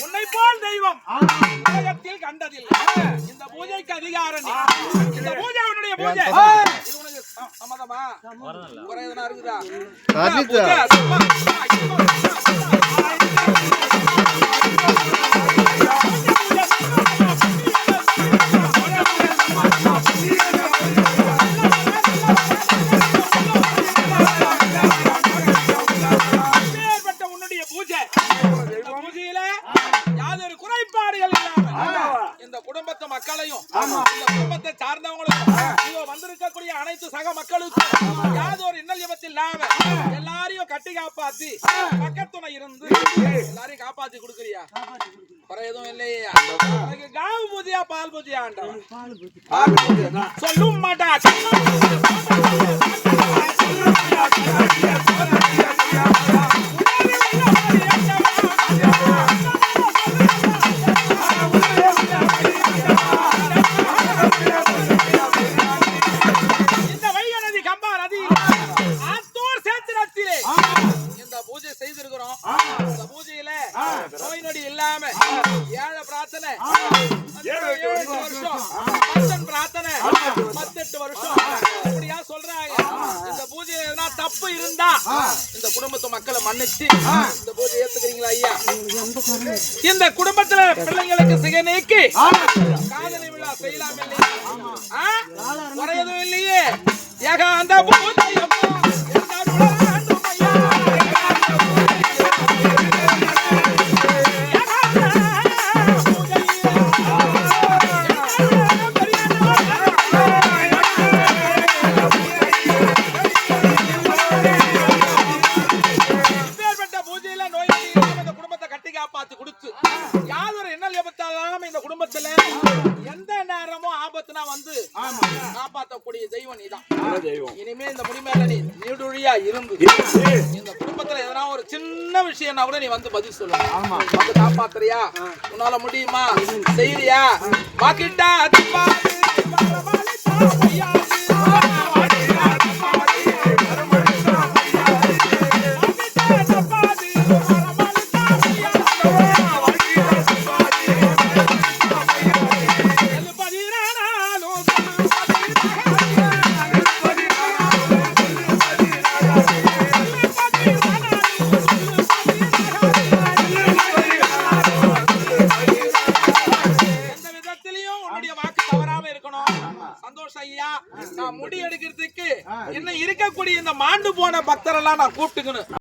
உன்னை போல் தெய்வம் உலகத்தில் கண்டதில்லை. இந்த பூஜைக்கு அதிகாரம் இந்த பூஜை உன்னுடைய பூஜை. இது உனக்கு சம்மதமா? குறை எதுனா இருக்குதா? மக்களையும் இந்த குடும்பத்தை சார்ந்தவங்களுக்கும் வந்திருக்கக்கூடிய அனைத்து சக மக்களுக்கும் யாதொரு இன்னல் விபத்தில் இல்லாம எல்லாரையும் கட்டி காப்பாத்தி பக்கத்துணை இருந்து எல்லாரையும் காப்பாத்தி கொடுக்குறியா? குறை எதுவும் இல்லையா? காவு பூஜையா பால் பூஜையா? ஆண்டவன் சொல்லும் மாட்டா நோய் நொடி இல்லாம ஏழை பிரார்த்தனை 18 வருஷம் இப்படியா சொல்றாங்க. இந்த பூஜை எதனா தப்பு இருந்தா இந்த குடும்பத்து மக்களை மன்னிச்சு இந்த பூஜை ஏத்துக்கிறீங்களா ஐயா? இந்த குடும்பத்துல பிள்ளைங்களுக்கு சிகை நீக்கி காதலி விழா செய்யலாம் இல்லையா? குறை எதுவும் இல்லையே. ஏக அந்த பூஜை காப்பாற்றக்கூடிய தெய்வம் நீதான். இனிமே இந்த முடிமேல நீ நீடுழியா இருந்து இந்த குடும்பத்துல எதனா ஒரு சின்ன விஷயம்னா கூட நீ வந்து பதில் சொல்லணும். வந்து காப்பாத்துறியா? உன்னால முடியுமா? செய்யறியா? வாக்கிட்டா முடி எடுக்கிறதுக்கு இன்னும் இருக்கக்கூடிய இந்த மாண்டு போன பக்தரெல்லாம் நான் கூப்பிட்டுக்கணும்.